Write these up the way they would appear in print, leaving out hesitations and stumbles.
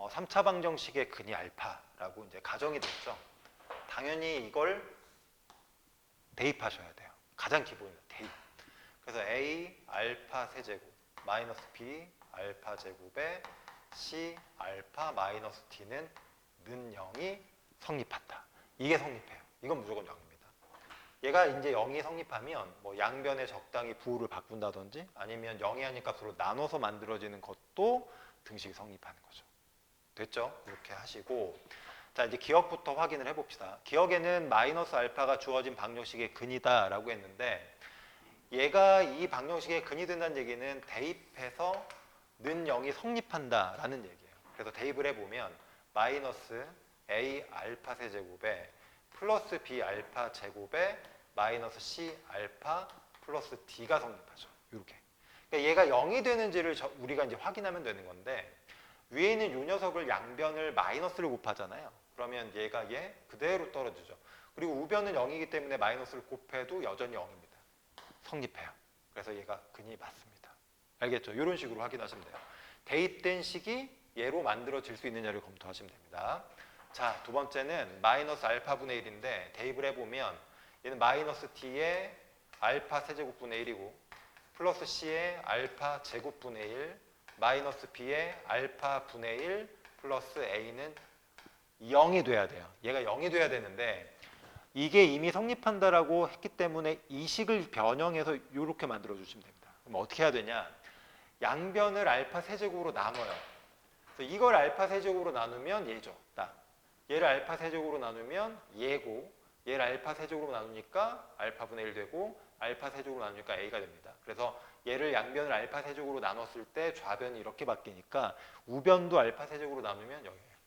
3차 방정식의 근이 알파라고 이제 가정이 됐죠. 당연히 이걸 대입하셔야 돼요. 가장 기본이에요. 대입. 그래서 A 알파 세제곱 마이너스 B 알파 제곱에 C 알파 마이너스 T는 는 0이 성립한다. 이게 성립해요. 이건 무조건 0입니다. 얘가 이제 0이 성립하면 뭐 양변에 적당히 부호를 바꾼다든지 아니면 0이 아닌 값으로 나눠서 만들어지는 것도 등식이 성립하는 거죠. 됐죠? 이렇게 하시고 자 이제 기억부터 확인을 해봅시다. 기억에는 마이너스 알파가 주어진 방정식의 근이다 라고 했는데 얘가 이 방정식의 근이 된다는 얘기는 대입해서 는 0이 성립한다 라는 얘기예요. 그래서 대입을 해보면 마이너스 A 알파 세제곱에 플러스 B 알파 제곱에 마이너스 C 알파 플러스 D가 성립하죠. 이렇게. 그러니까 얘가 0이 되는지를 우리가 이제 확인하면 되는 건데 위에 있는 이 녀석을 양변을 마이너스를 곱하잖아요. 그러면 얘가 얘 그대로 떨어지죠. 그리고 우변은 0이기 때문에 마이너스를 곱해도 여전히 0입니다. 성립해요. 그래서 얘가 근이 맞습니다. 알겠죠? 이런 식으로 확인하시면 돼요. 대입된 식이 얘로 만들어질 수 있느냐를 검토하시면 됩니다. 자, 두 번째는 마이너스 알파분의 1인데 대입을 해보면 얘는 마이너스 t의 알파 세제곱분의 1이고 플러스 c의 알파 제곱분의 1 마이너스 b의 알파 분의 1 플러스 a는 0이 돼야 돼요. 얘가 0이 돼야 되는데 이게 이미 성립한다라고 했기 때문에 이 식을 변형해서 이렇게 만들어 주시면 됩니다. 그럼 어떻게 해야 되냐? 양변을 알파 세제곱으로 나눠요. 그래서 이걸 알파 세제곱으로 나누면 얘죠. 딱. 얘를 알파 세제곱으로 나누면 얘고 얘를 알파 세제곱으로 나누니까 알파분의 1 되고 알파 세제곱으로 나누니까 a가 됩니다. 그래서 얘를 양변을 알파 세제곱으로 나눴을 때 좌변이 이렇게 바뀌니까 우변도 알파 세제곱으로 나누면 0이에요.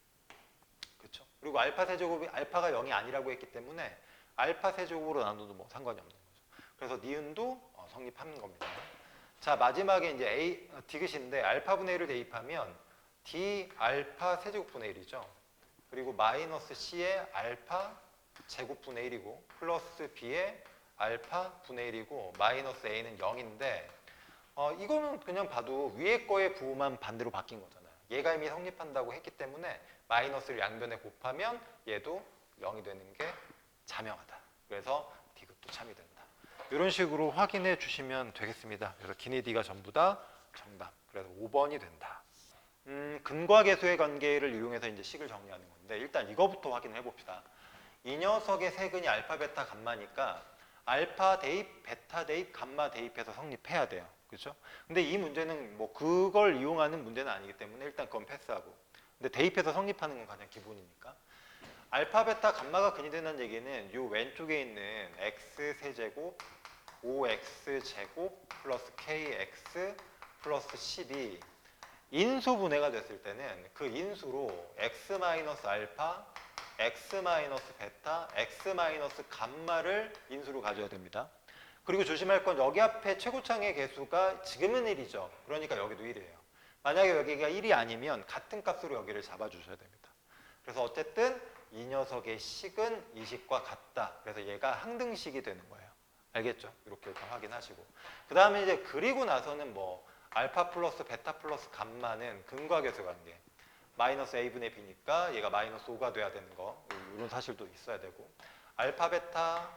그렇죠? 그리고 알파 세제곱이 알파가 0이 아니라고 했기 때문에 알파 세제곱으로 나눠도 뭐 상관이 없는 거죠. 그래서 니은도 성립하는 겁니다. 자, 마지막에 이제 디귿인데 알파분의 1을 대입하면 d 알파 세제곱분의 1이죠. 그리고 마이너스 c의 알파 제곱분의 1이고 플러스 b의 알파 분의 1이고 마이너스 a는 0인데 이거는 그냥 봐도 위에 거의 부호만 반대로 바뀐 거잖아요. 얘가 이미 성립한다고 했기 때문에 마이너스를 양변에 곱하면 얘도 0이 되는 게 자명하다. 그래서 디귿도 참이 된다. 이런 식으로 확인해 주시면 되겠습니다. 그래서 기니 D가 전부 다 정답. 그래서 5번이 된다. 근과 계수의 관계를 이용해서 이제 식을 정리하는 건데 일단 이거부터 확인해 봅시다. 이 녀석의 세근이 알파, 베타, 감마니까 알파 대입, 베타 대입, 감마 대입해서 성립해야 돼요. 그렇죠? 근데 이 문제는 뭐 그걸 이용하는 문제는 아니기 때문에 일단 그건 패스하고. 근데 대입해서 성립하는 건 가장 기본이니까. 알파, 베타, 감마가 근이 된다는 얘기는 이 왼쪽에 있는 x 세제곱 5x 제곱 플러스 kx 플러스 10이 인수분해가 됐을 때는 그 인수로 x 마이너스 알파, x 마이너스 베타, x 마이너스 감마를 인수로 가져야 됩니다. 그리고 조심할 건 여기 앞에 최고창의 개수가 지금은 1이죠. 그러니까 여기도 1이에요. 만약에 여기가 1이 아니면 같은 값으로 여기를 잡아주셔야 됩니다. 그래서 어쨌든 이 녀석의 식은 이 식과 같다. 그래서 얘가 항등식이 되는 거예요. 알겠죠? 이렇게 일단 확인하시고. 그 다음에 이제 그리고 나서는 뭐 알파 플러스 베타 플러스 감마는 근과 계수 관계. 마이너스 a분의 b니까 얘가 마이너스 5가 돼야 되는 거. 이런 사실도 있어야 되고. 알파 베타,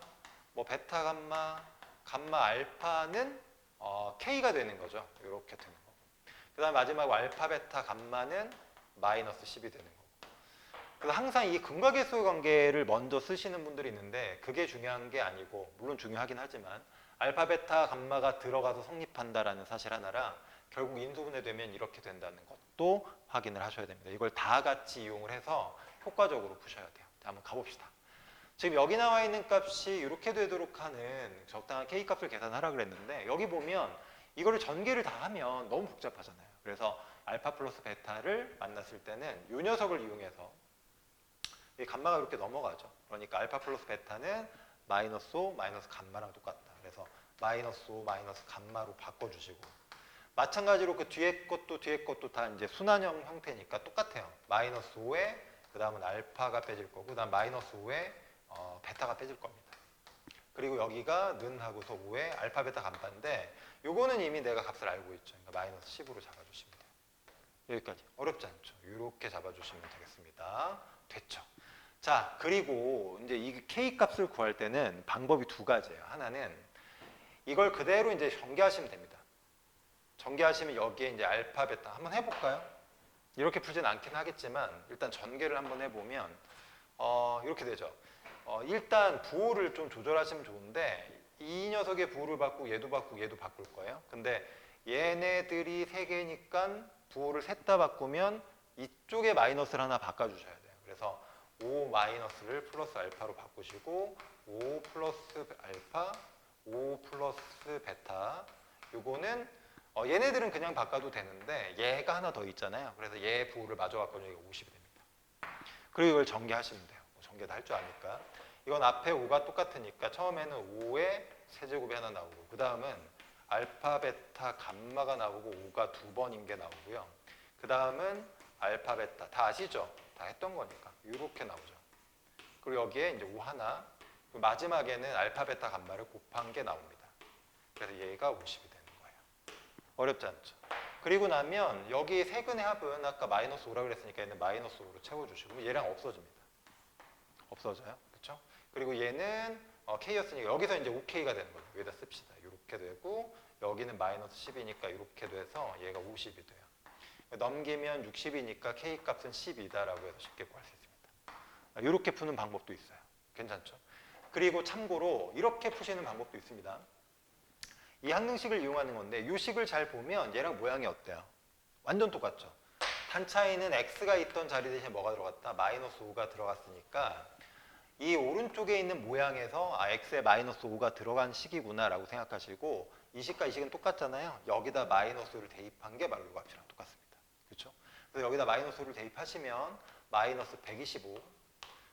뭐 베타 감마, 감마 알파는 k가 되는 거죠. 이렇게 되는 거. 그 다음 마지막으로 알파 베타 감마는 마이너스 10이 되는 거. 그래서 항상 이 근과 계수 관계를 먼저 쓰시는 분들이 있는데 그게 중요한 게 아니고 물론 중요하긴 하지만 알파, 베타, 감마가 들어가서 성립한다라는 사실 하나랑 결국 인수분해되면 이렇게 된다는 것도 확인을 하셔야 됩니다. 이걸 다 같이 이용을 해서 효과적으로 푸셔야 돼요. 자, 한번 가봅시다. 지금 여기 나와 있는 값이 이렇게 되도록 하는 적당한 K값을 계산하라 그랬는데 여기 보면 이거를 전개를 다 하면 너무 복잡하잖아요. 그래서 알파 플러스 베타를 만났을 때는 이 녀석을 이용해서 이 감마가 이렇게 넘어가죠. 그러니까 알파 플러스 베타는 마이너스 5 마이너스 감마랑 똑같다. 그래서 마이너스 5 마이너스 감마로 바꿔주시고 마찬가지로 그 뒤에 것도 다 이제 순환형 형태니까 똑같아요. 마이너스 5에 그 다음은 알파가 빼질 거고 그 다음 마이너스 5에 베타가 빼질 겁니다. 그리고 여기가 는 하고서 5에 알파 베타 감마인데 요거는 이미 내가 값을 알고 있죠. 그러니까 마이너스 10으로 잡아주시면 돼요. 여기까지. 어렵지 않죠? 이렇게 잡아주시면 되겠습니다. 됐죠? 자, 그리고 이제 이 K 값을 구할 때는 방법이 두 가지예요. 하나는 이걸 그대로 이제 전개하시면 됩니다. 전개하시면 여기에 이제 알파, 베타 한번 해볼까요? 이렇게 풀진 않긴 하겠지만 일단 전개를 한번 해보면 이렇게 되죠. 일단 부호를 좀 조절하시면 좋은데 이 녀석의 부호를 바꾸고 얘도 바꾸고 얘도 바꿀 거예요. 근데 얘네들이 세 개니까 부호를 셋 다 바꾸면 이쪽에 마이너스를 하나 바꿔주셔야 돼요. 그래서 5 마이너스를 플러스 알파로 바꾸시고 5 플러스 알파, 5 플러스 베타. 요거는 얘네들은 그냥 바꿔도 되는데 얘가 하나 더 있잖아요. 그래서 얘 부호를 마저 바꾸면 여기가 50이 됩니다. 그리고 이걸 전개하시면 돼요. 전개 다 할 줄 아니까. 이건 앞에 5가 똑같으니까 처음에는 5의 세제곱이 하나 나오고 그 다음은 알파, 베타, 감마가 나오고 5가 두 번인 게 나오고요. 그 다음은 알파, 베타 다 아시죠? 다 했던 거니까 이렇게 나오죠. 그리고 여기에 이제 5 하나, 마지막에는 알파, 베타, 감마를 곱한 게 나옵니다. 그래서 얘가 50이 되는 거예요. 어렵지 않죠? 그리고 나면 여기 세근의 합은 아까 마이너스 5라고 그랬으니까 얘는 마이너스 5로 채워주시고 얘랑 없어집니다. 없어져요. 그렇죠? 그리고 얘는 K였으니까 여기서 이제 5K가 되는 거예요. 여기다 씁시다. 이렇게 되고 여기는 마이너스 10이니까 이렇게 돼서 얘가 50이 돼요. 넘기면 60이니까 K 값은 12다라고 해서 쉽게 구할 수 있습니다. 이렇게 푸는 방법도 있어요. 괜찮죠? 그리고 참고로 이렇게 푸시는 방법도 있습니다. 이 항등식을 이용하는 건데 이 식을 잘 보면 얘랑 모양이 어때요? 완전 똑같죠? 단 차이는 x가 있던 자리 대신에 뭐가 들어갔다? 마이너스 5가 들어갔으니까 이 오른쪽에 있는 모양에서 x에 마이너스 5가 들어간 식이구나 라고 생각하시고 이 식과 이 식은 똑같잖아요. 여기다 마이너스 5를 대입한 게 말로 값이랑 똑같습니다. 그렇죠? 그래서 여기다 마이너스 5를 대입하시면 마이너스 125,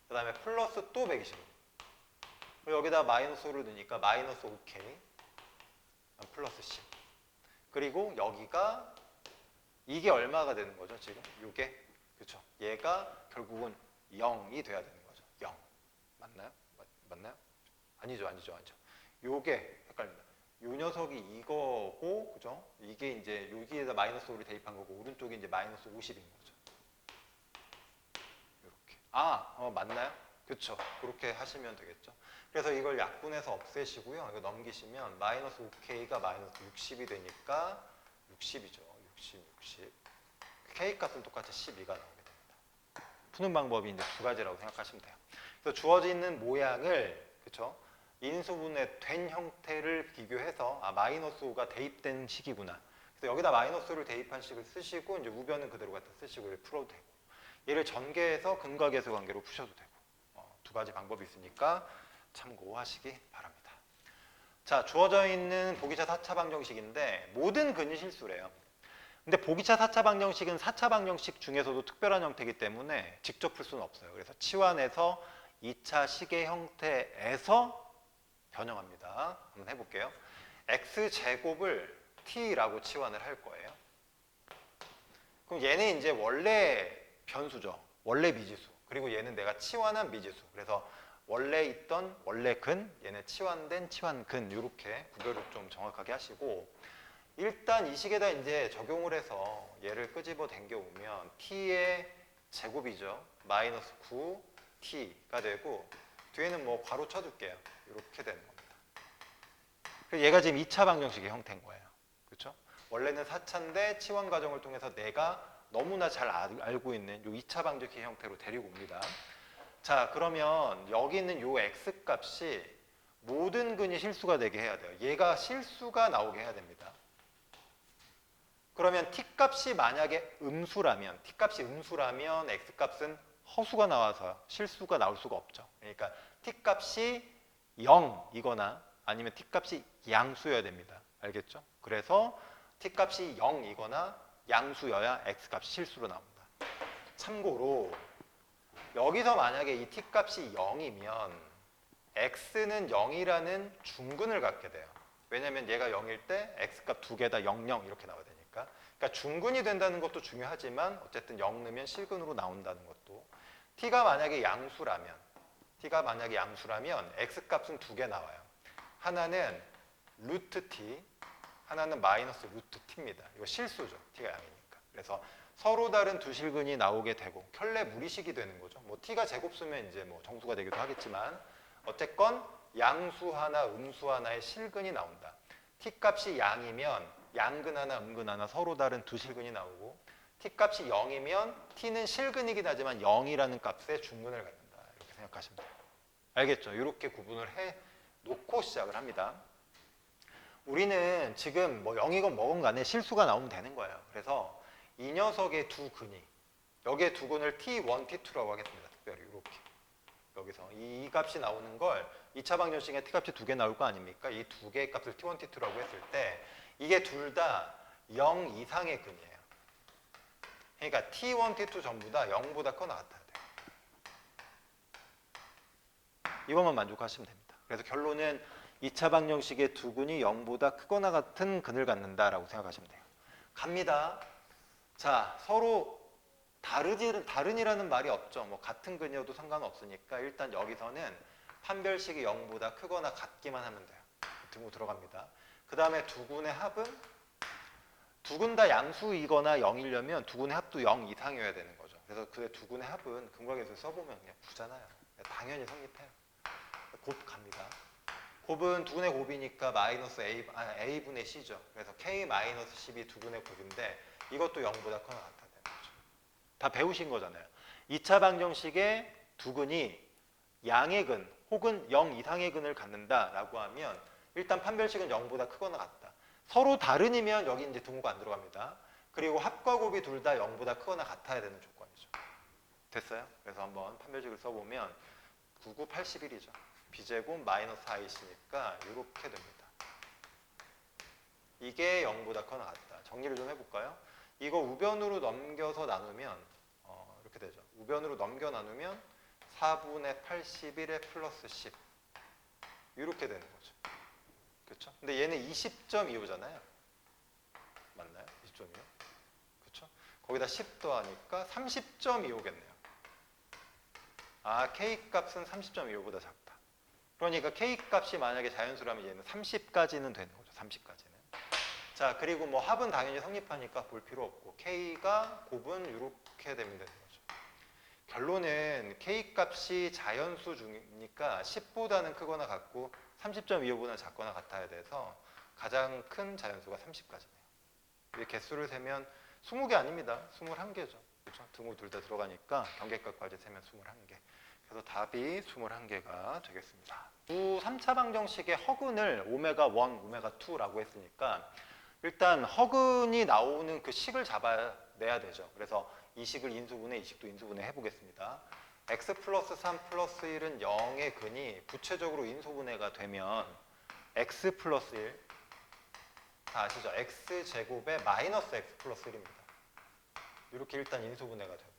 그 다음에 플러스 또 125, 그리고 여기다 마이너스 5를 넣으니까 마이너스 5k 플러스 10, 그리고 여기가 이게 얼마가 되는 거죠 지금? 요게 그렇죠? 얘가 결국은 0이 돼야 되는 거죠. 0 맞나요? 맞나요? 아니죠. 요게 헷갈립니다. 요 녀석이 이거고 그죠? 이게 이제 여기에다 마이너스 5를 대입한 거고 오른쪽이 이제 마이너스 50인 거죠. 이렇게 맞나요? 그렇죠. 그렇게 하시면 되겠죠. 그래서 이걸 약분해서 없애시고요. 이거 넘기시면 마이너스 5K가 마이너스 60이 되니까 60이죠. 60. K 값은 똑같이 12가 나오게 됩니다. 푸는 방법이 이제 두 가지라고 생각하시면 돼요. 그래서 주어지는 모양을 그렇죠? 인수분해 된 형태를 비교해서 마이너스 5가 대입된 식이구나. 그래서 여기다 마이너스 5를 대입한 식을 쓰시고 이제 우변은 그대로 갖다 쓰시고 풀어도 되고 얘를 전개해서 근과계수 관계로 푸셔도 되고 두 가지 방법이 있으니까 참고하시기 바랍니다. 자, 주어져 있는 보기차 4차 방정식인데 모든 근이 실수래요. 근데 보기차 4차 방정식은 4차 방정식 중에서도 특별한 형태이기 때문에 직접 풀 수는 없어요. 그래서 치환해서 2차 식의 형태에서 변형합니다. 한번 해볼게요. x제곱을 t라고 치환을 할 거예요. 그럼 얘는 이제 원래 변수죠. 원래 미지수. 그리고 얘는 내가 치환한 미지수. 그래서 원래 있던 원래 근, 얘는 치환된 치환근 이렇게 구별을 좀 정확하게 하시고 일단 이 식에다 이제 적용을 해서 얘를 끄집어 당겨오면 t의 제곱이죠. 마이너스 9t가 되고 뒤에는 뭐 괄호 쳐줄게요. 이렇게 되는 겁니다. 얘가 지금 2차 방정식의 형태인 거예요. 그렇죠? 원래는 4차인데 치환 과정을 통해서 내가 너무나 잘 알고 있는 이 2차 방정식의 형태로 데리고 옵니다. 자, 그러면 여기 있는 이 x값이 모든 근이 실수가 되게 해야 돼요. 얘가 실수가 나오게 해야 됩니다. 그러면 t값이 만약에 음수라면 x값은 허수가 나와서 실수가 나올 수가 없죠. 그러니까 t값이 0이거나 아니면 t값이 양수여야 됩니다. 알겠죠? 그래서 t값이 0이거나 양수여야 x값이 실수로 나옵니다. 참고로 여기서 만약에 이 t값이 0이면 x는 0이라는 중근을 갖게 돼요. 왜냐면 얘가 0일 때 x값 두 개 다 0, 0 이렇게 나와야 되니까. 그러니까 중근이 된다는 것도 중요하지만 어쨌든 0 넣으면 실근으로 나온다는 것도. t가 만약에 양수라면 x값은 두 개 나와요. 하나는 루트 t, 하나는 마이너스 루트 t입니다. 이거 실수죠. t가 양이니까. 그래서 서로 다른 두 실근이 나오게 되고 켤레 무리식이 되는 거죠. 뭐 t가 제곱 쓰면 이제 뭐 정수가 되기도 하겠지만 어쨌건 양수 하나, 음수 하나의 실근이 나온다. t 값이 양이면 양근 하나, 음근 하나 서로 다른 두 실근이 나오고 t 값이 0이면 t는 실근이긴 하지만 0이라는 값의 중근을 갖는다. 이렇게 생각하시면 돼요. 알겠죠? 이렇게 구분을 해 놓고 시작을 합니다. 우리는 지금 뭐 0이건 뭐건 간에 실수가 나오면 되는 거예요. 그래서 이 녀석의 두 근이 여기에 두 근을 t1, t2라고 하겠습니다. 특별히 이렇게 여기서 이 값이 나오는 걸 2차 방정식에 t 값이 두 개 나올 거 아닙니까? 이 두 개의 값을 t1, t2라고 했을 때 이게 둘 다 0 이상의 근이에요. 그러니까 t1, t2 전부 다 0보다 크거나 같아야 돼요. 이것만 만족하시면 됩니다. 그래서 결론은 2차 방정식의 두 근이 0보다 크거나 같은 근을 갖는다라고 생각하시면 돼요. 갑니다. 자, 서로 다른이라는 말이 없죠. 뭐 같은 근이어도 상관없으니까 일단 여기서는 판별식이 0보다 크거나 같기만 하면 돼요. 등호 들어갑니다. 그 다음에 두 근의 합은 두 근 다 양수이거나 0이려면 두 근의 합도 0 이상이어야 되는 거죠. 그래서 그 두 근의 합은 근각에서 써보면 그냥 9잖아요. 당연히 성립해요. 곱 갑니다. 곱은 두 근의 곱이니까 마이너스 a분의 c죠. 그래서 k-10이 두 근의 곱인데 이것도 0보다 크거나 같아야 되는 거죠. 다 배우신 거잖아요. 2차 방정식의 두 근이 양의 근 혹은 0 이상의 근을 갖는다라고 하면 일단 판별식은 0보다 크거나 같다. 서로 다른이면 여기 이제 등호가 안 들어갑니다. 그리고 합과 곱이 둘 다 0보다 크거나 같아야 되는 조건이죠. 됐어요? 그래서 한번 판별식을 써보면 99, 81이죠. b제곱 마이너스 4ac니까 이렇게 됩니다. 이게 0보다 크거나 같다. 정리를 좀 해볼까요? 이거 우변으로 넘겨서 나누면 이렇게 되죠. 우변으로 넘겨 나누면 4분의 81에 플러스 10 이렇게 되는 거죠. 그렇죠? 근데 얘는 20.25잖아요. 맞나요? 20.25? 그렇죠? 거기다 10 더하니까 30.25겠네요. 아, K값은 30.25보다 작다. 그러니까 K값이 만약에 자연수라면 얘는 30까지는 되는 거죠. 30까지는. 자, 그리고 뭐 합은 당연히 성립하니까 볼 필요 없고 K가 곱은 이렇게 되면 되는 거죠. 결론은 K값이 자연수 중이니까 10보다는 크거나 같고 30.25보다 작거나 같아야 돼서 가장 큰 자연수가 30까지네요. 개수를 세면 20개 아닙니다. 21개죠. 그렇죠? 등호 둘 다 들어가니까 경계값까지 세면 21개. 그래서 답이 21개가 되겠습니다. 두 3차 방정식의 허근을 오메가 1, 오메가 2라고 했으니까 일단 허근이 나오는 그 식을 잡아내야 되죠. 그래서 이 식을 인수분해, 이 식도 인수분해 해보겠습니다. x 플러스 3 플러스 1은 0의 근이 부채적으로 인수분해가 되면 x 플러스 1, 다 아시죠? x 제곱에 마이너스 x 플러스 1입니다. 이렇게 일단 인수분해가 되고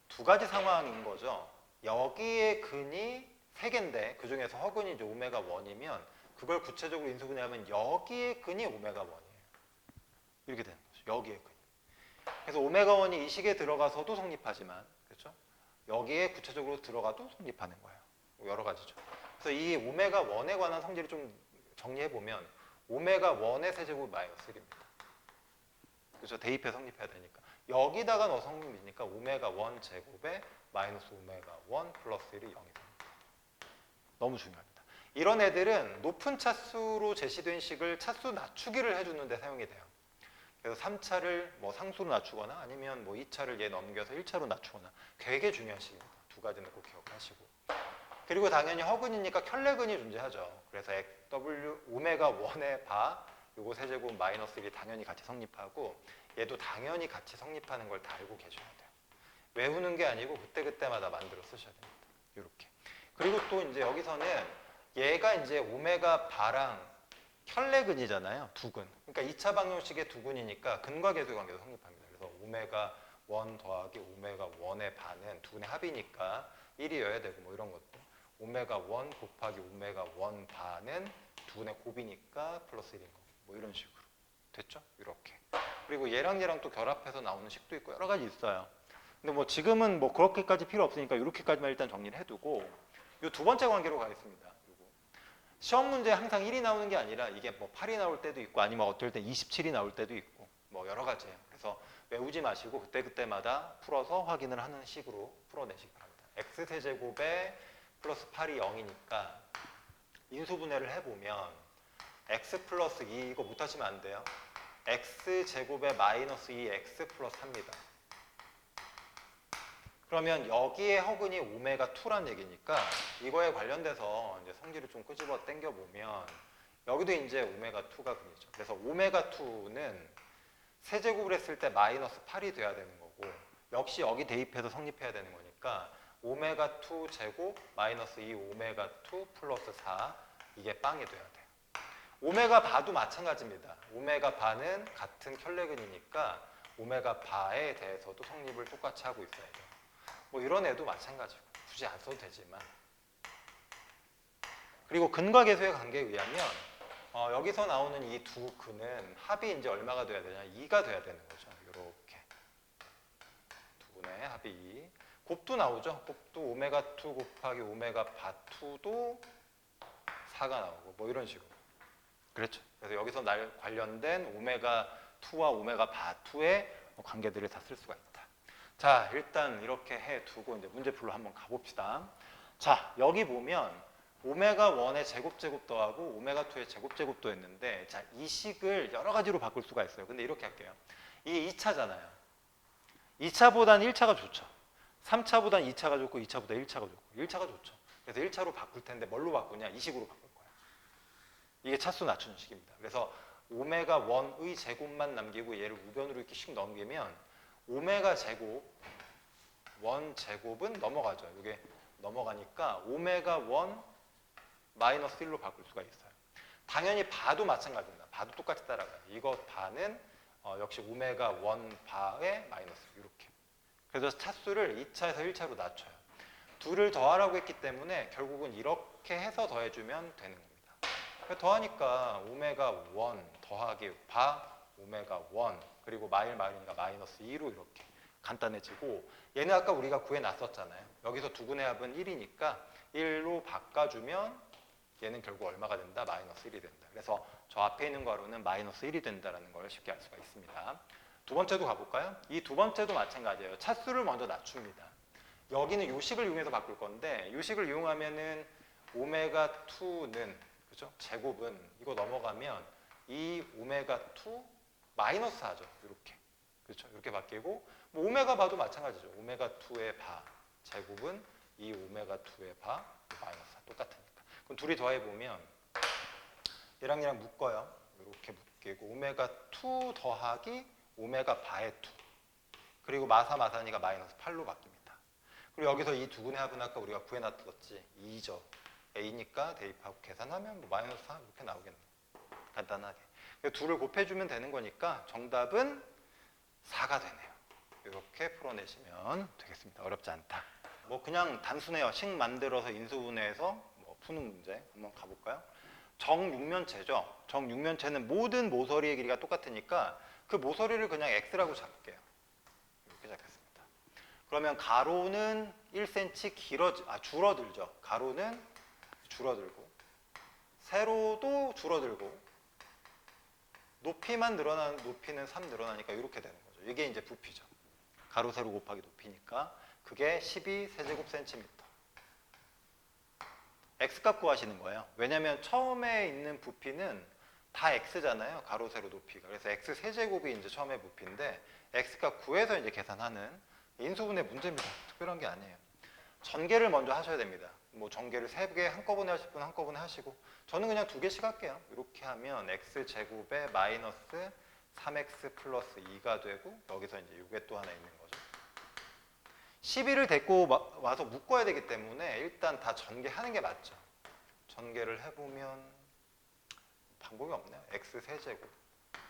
두 가지 상황인 거죠. 여기에 근이 3개인데 그 중에서 허근이 이제 오메가 1이면 그걸 구체적으로 인수분해하면 여기에 근이 오메가 1이에요. 이렇게 되는 거죠. 여기에 근이. 그래서 오메가 1이 이 식에 들어가서도 성립하지만 그렇죠? 여기에 구체적으로 들어가도 성립하는 거예요. 여러 가지죠. 그래서 이 오메가 1에 관한 성질을 좀 정리해 보면 오메가 1의 세제곱 마이너스 1입니다. 그렇죠? 대입해 성립해야 되니까. 여기다가 넣어 성립이니까 오메가 1 제곱에 마이너스 오메가 1 플러스 1이 0이다. 너무 중요합니다. 이런 애들은 높은 차수로 제시된 식을 차수 낮추기를 해주는 데 사용이 돼요. 그래서 3차를 뭐 상수로 낮추거나 아니면 뭐 2차를 얘 넘겨서 1차로 낮추거나 되게 중요한 식입니다. 두 가지는 꼭 기억하시고. 그리고 당연히 허근이니까 켤레근이 존재하죠. 그래서 W 오메가 1의 바 요거 세제곱 마이너스 1이 당연히 같이 성립하고 얘도 당연히 같이 성립하는 걸 다 알고 계셔야 돼요. 외우는 게 아니고 그때그때마다 만들어 쓰셔야 됩니다. 이렇게. 그리고 또 이제 여기서는 얘가 이제 오메가 바랑 켤레근이잖아요. 두 근. 그러니까 2차 방정식의 두 근이니까 근과 계수 관계도 성립합니다. 그래서 오메가 1 더하기 오메가 1의 반은 두 근의 합이니까 1이어야 되고 뭐 이런 것도. 오메가 1 곱하기 오메가 1 반은 두 근의 곱이니까 플러스 1인 거고. 뭐 이런 식으로. 됐죠? 이렇게. 그리고 얘랑 또 결합해서 나오는 식도 있고 여러 가지 있어요. 근데 뭐 지금은 뭐 그렇게까지 필요 없으니까 이렇게까지만 일단 정리를 해두고 이 두 번째 관계로 가겠습니다. 요거. 시험 문제 항상 1이 나오는 게 아니라 이게 뭐 8이 나올 때도 있고 아니면 어떨 때 27이 나올 때도 있고 뭐 여러 가지예요. 그래서 외우지 마시고 그때그때마다 풀어서 확인을 하는 식으로 풀어내시기 바랍니다. x세제곱에 플러스 8이 0이니까 인수분해를 해보면 x 플러스 2 이거 못하시면 안 돼요. x제곱에 마이너스 2x 플러스 3입니다. 그러면 여기에 허근이 오메가 2란 얘기니까 이거에 관련돼서 이제 성질을 좀 끄집어 당겨보면 여기도 이제 오메가 2가 근이죠. 그래서 오메가 2는 세제곱을 했을 때 마이너스 8이 돼야 되는 거고 역시 여기 대입해서 성립해야 되는 거니까 오메가 2 제곱 마이너스 2 오메가 2 플러스 4 이게 빵이 돼야 돼요. 오메가 바도 마찬가지입니다. 오메가 바는 같은 켤레근이니까 오메가 바에 대해서도 성립을 똑같이 하고 있어야죠. 뭐 이런 애도 마찬가지고 굳이 안 써도 되지만 그리고 근과 계수의 관계에 의하면 여기서 나오는 이 두 근은 합이 이제 얼마가 돼야 되냐? 2가 돼야 되는 거죠. 이렇게 두 근의 합이 2. 곱도 나오죠. 곱도 오메가 2 곱하기 오메가 바 2도 4가 나오고 뭐 이런 식으로. 그렇죠. 그래서 여기서 관련된 오메가 2와 오메가 바 2의 관계들을 다 쓸 수가 있다. 자, 일단 이렇게 해두고 이제 문제풀로 한번 가봅시다. 자, 여기 보면 오메가 1의 제곱 더하고 오메가 2의 제곱 했는데 자, 이 식을 여러 가지로 바꿀 수가 있어요. 근데 이렇게 할게요. 이게 2차잖아요. 2차보단 1차가 좋죠. 3차보단 2차가 좋고 2차보다 1차가 좋고 1차가 좋죠. 그래서 1차로 바꿀 텐데 뭘로 바꾸냐? 이 식으로 바꿀 거예요. 이게 차수 낮추는 식입니다. 그래서 오메가 1의 제곱만 남기고 얘를 우변으로 이렇게 씩 넘기면 오메가 제곱 1 제곱은 넘어가죠. 이게 넘어가니까 오메가 1 마이너스 1로 바꿀 수가 있어요. 당연히 바도 마찬가지입니다. 바도 똑같이 따라가요. 이거 바는 역시 오메가 1 바의 마이너스 이렇게. 그래서 차수를 2차에서 1차로 낮춰요. 둘을 더하라고 했기 때문에 결국은 이렇게 해서 더해주면 되는 겁니다. 더하니까 오메가 1 더하기 바 오메가 1 그리고 마일이니까 마이너스 2로 이렇게 간단해지고 얘는 아까 우리가 구해놨었잖아요. 여기서 두 근의 합은 1이니까 1로 바꿔주면 얘는 결국 얼마가 된다? 마이너스 1이 된다. 그래서 저 앞에 있는 괄호는 마이너스 1이 된다는 걸 쉽게 알 수가 있습니다. 두 번째도 가볼까요? 이 두 번째도 마찬가지예요. 차수를 먼저 낮춥니다. 여기는 요식을 이용해서 바꿀 건데 요식을 이용하면은 오메가 2는 그죠? 제곱은 이거 넘어가면 이 오메가 2 마이너스 하죠. 이렇게. 그렇죠? 이렇게 바뀌고 뭐 오메가 바도 마찬가지죠. 오메가 2의 바 제곱은 이 오메가 2의 바 마이너스 똑같으니까. 그럼 둘이 더해 보면 얘랑 묶어요. 이렇게 묶이고 오메가 2 더하기 오메가 바의 2 그리고 마사니가 마이너스 8로 바뀝니다. 그리고 여기서 이 두 근의 합은 아까 우리가 구해놨었지 2죠. A니까 대입하고 계산하면 뭐 마이너스 4 이렇게 나오겠네요. 간단하게. 둘을 곱해주면 되는 거니까 정답은 4가 되네요. 이렇게 풀어내시면 되겠습니다. 어렵지 않다. 뭐 그냥 단순해요. 식 만들어서 인수분해해서 뭐 푸는 문제 한번 가볼까요? 정육면체죠. 정육면체는 모든 모서리의 길이가 똑같으니까 그 모서리를 그냥 x라고 잡을게요. 이렇게 잡겠습니다. 그러면 가로는 1cm 줄어들죠. 가로는 줄어들고 세로도 줄어들고 높이만 늘어나는 높이는 3 늘어나니까 이렇게 되는 거죠. 이게 이제 부피죠. 가로 세로 곱하기 높이니까 그게 12 세제곱 센티미터. x값 구하시는 거예요. 왜냐하면 처음에 있는 부피는 다 x잖아요. 가로 세로 높이가. 그래서 x 세제곱이 이제 처음에 부피인데 x값 구해서 이제 계산하는 인수분해 문제입니다. 특별한 게 아니에요. 전개를 먼저 하셔야 됩니다. 뭐 전개를 3개 한꺼번에 하실 분 한꺼번에 하시고 저는 그냥 2개씩 할게요. 이렇게 하면 x제곱에 마이너스 3x 플러스 2가 되고 여기서 이제 이게 또 하나 있는 거죠. 12를 데리고 와서 묶어야 되기 때문에 일단 다 전개하는 게 맞죠. 전개를 해보면 방법이 없네요. x 세제곱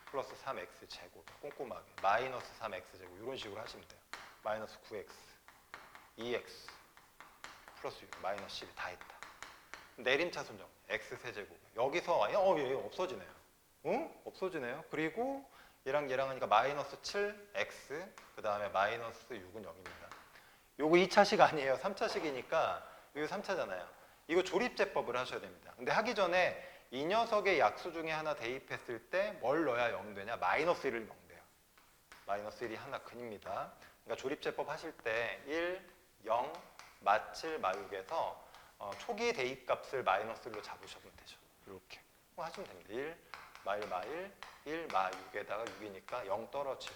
플러스 3x 제곱 꼼꼼하게 마이너스 3x 제곱 이런 식으로 하시면 돼요. 마이너스 9x 2x 플러스 6 마이너스 12 다 있다. 내림차순 정리 x 세제곱 여기서 얘 없어지네요. 없어지네요. 그리고 얘랑 하니까 마이너스 7x 그 다음에 마이너스 6은 0입니다. 요거 2차식 아니에요. 3차식이니까 이거 3차잖아요. 이거 조립제법을 하셔야 됩니다. 근데 하기 전에 이 녀석의 약수 중에 하나 대입했을 때 뭘 넣어야 0 되냐? 마이너스 1을 0 돼요. 마이너스 1이 하나 근입니다. 그러니까 조립제법 하실 때 1, 0, 마7, 마6에서 초기 대입값을 마이너스 1로 잡으시면 되죠. 이렇게 하시면 됩니다. 1, 마1, 마1, 1, 마6에다가 6이니까 0 떨어지고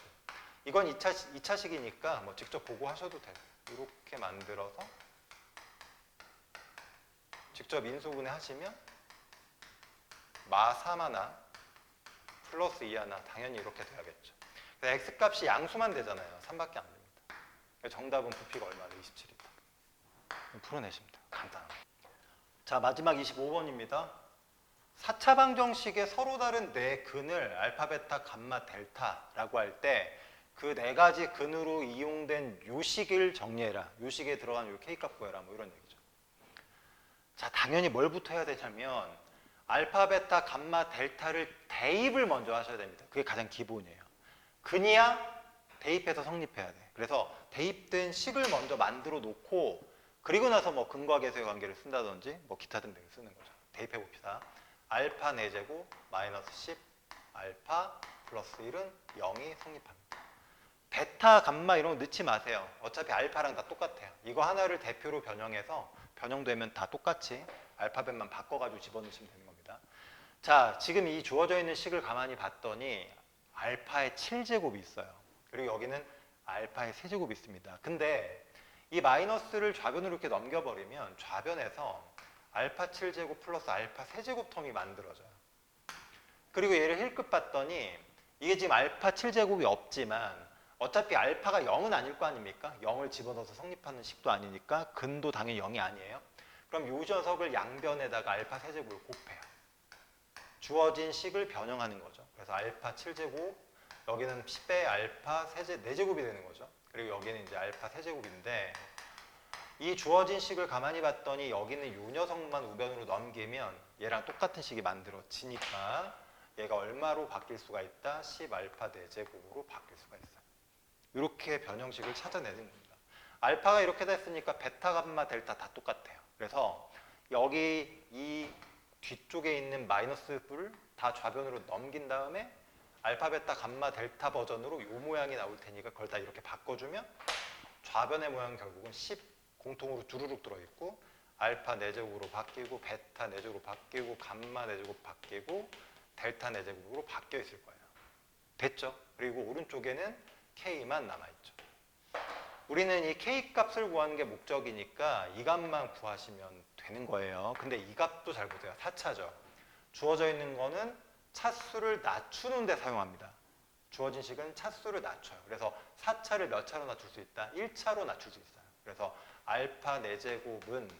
이건 2차식이니까 뭐 직접 보고 하셔도 돼요. 이렇게 만들어서 직접 인수분해 하시면 마3 하나 플러스 2 하나 당연히 이렇게 돼야겠죠. 그래서 x값이 양수만 되잖아요. 3밖에 안 됩니다. 정답은 부피가 얼마나 27이다. 풀어내십니다. 간단하게. 자, 마지막 25번입니다. 4차 방정식의 서로 다른 네 근을 알파, 베타, 감마, 델타라고 할 때 그 네 가지 근으로 이용된 요식을 정리해라. 요식에 들어간 요 K값 구해라. 뭐 이런 얘기죠. 자, 당연히 뭘부터 해야 되냐면 알파, 베타, 감마, 델타를 대입을 먼저 하셔야 됩니다. 그게 가장 기본이에요. 근이야 대입해서 성립해야 돼. 그래서 대입된 식을 먼저 만들어 놓고 그리고 나서 뭐 근과 계수의 관계를 쓴다든지 뭐 기타 등등을 쓰는 거죠. 대입해 봅시다. 알파 4제곱 마이너스 10 알파 플러스 1은 0이 성립합니다. 베타, 감마 이런 거 넣지 마세요. 어차피 알파랑 다 똑같아요. 이거 하나를 대표로 변형해서 변형되면 다 똑같이 알파벳만 바꿔가지고 집어넣으시면 되는 겁니다. 자, 지금 이 주어져 있는 식을 가만히 봤더니 알파의 7제곱이 있어요. 그리고 여기는 알파의 3제곱이 있습니다. 근데 이 마이너스를 좌변으로 이렇게 넘겨버리면 좌변에서 알파 7제곱 플러스 알파 3제곱 텀이 만들어져요. 그리고 얘를 힐끗 봤더니 이게 지금 알파 7제곱이 없지만 어차피 알파가 0은 아닐 거 아닙니까? 0을 집어넣어서 성립하는 식도 아니니까 근도 당연히 0이 아니에요. 그럼 이 녀석을 양변에다가 알파 3제곱을 곱해요. 주어진 식을 변형하는 거죠. 그래서 알파 7제곱 여기는 10배 알파 4제곱이 되는 거죠. 그리고 여기는 이제 알파 3제곱인데 이 주어진 식을 가만히 봤더니 여기는 이 녀석만 우변으로 넘기면 얘랑 똑같은 식이 만들어지니까 얘가 얼마로 바뀔 수가 있다? 10 알파 4제곱으로 바뀔 수가 있어요. 이렇게 변형식을 찾아내는 겁니다. 알파가 이렇게 됐으니까 베타, 감마, 델타 다 똑같아요. 그래서 여기 이 뒤쪽에 있는 마이너스 뿔 다 좌변으로 넘긴 다음에 알파, 베타, 감마, 델타 버전으로 이 모양이 나올 테니까 그걸 다 이렇게 바꿔주면 좌변의 모양은 결국은 10 공통으로 두루룩 들어있고 알파 4제곱으로 바뀌고 베타 4제곱으로 바뀌고 감마 4제곱 바뀌고 델타 4제곱으로 바뀌어 있을 거예요. 됐죠? 그리고 오른쪽에는 K만 남아있죠. 우리는 이 K 값을 구하는 게 목적이니까 이 값만 구하시면 되는 거예요. 근데 이 값도 잘 보세요. 4차죠. 주어져 있는 거는 차수를 낮추는 데 사용합니다. 주어진 식은 차수를 낮춰요. 그래서 4차를 몇 차로 낮출 수 있다? 1차로 낮출 수 있어요. 그래서 알파 4제곱은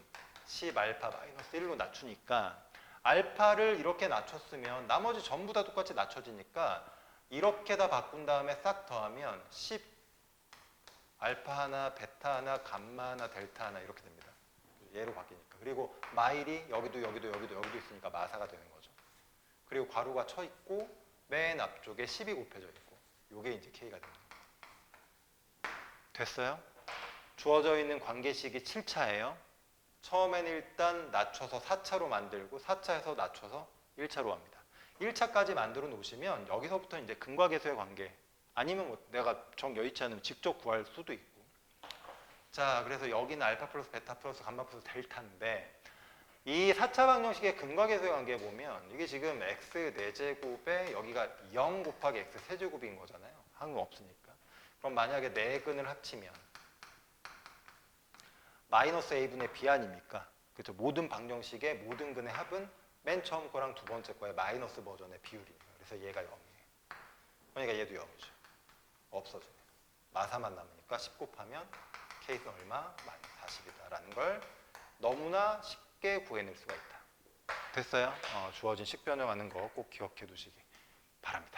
10 알파 마이너스 1로 낮추니까 알파를 이렇게 낮췄으면 나머지 전부 다 똑같이 낮춰지니까 이렇게 다 바꾼 다음에 싹 더하면 10 알파 하나, 베타 하나, 감마 하나, 델타 하나 이렇게 됩니다. 얘로 바뀌니까. 그리고 마일이 여기도 있으니까 마사가 되는 거죠. 그리고 괄호가 쳐 있고 맨 앞쪽에 10이 곱해져 있고 이게 이제 K가 됩니다. 됐어요? 주어져 있는 관계식이 7차예요. 처음엔 일단 낮춰서 4차로 만들고 4차에서 낮춰서 1차로 합니다. 1차까지 만들어 놓으시면 여기서부터 이제 근과 계수의 관계 아니면 뭐 내가 정 여의치 않으면 직접 구할 수도 있고. 자, 그래서 여기는 알파 플러스 베타 플러스 감마 플러스 델타인데 이 4차 방정식의 근과 계수의 관계 보면 이게 지금 x 4제곱에 여기가 0 곱하기 x 세제곱인 거잖아요. 한거 없으니까. 그럼 만약에 4근을 합치면 마이너스 a분의 b 아닙니까? 그렇죠. 모든 방정식의 모든 근의 합은 맨 처음 거랑 두 번째 거의 마이너스 버전의 비율이에요. 그래서 얘가 0이에요. 그러니까 얘도 0이죠. 없어져요. 마사만 남으니까 10 곱하면 K는 얼마? 마이너스 40이다라는 걸 너무나 쉽게 구해낼 수가 있다. 됐어요? 주어진 식 변형하는 거 꼭 기억해 두시기 바랍니다.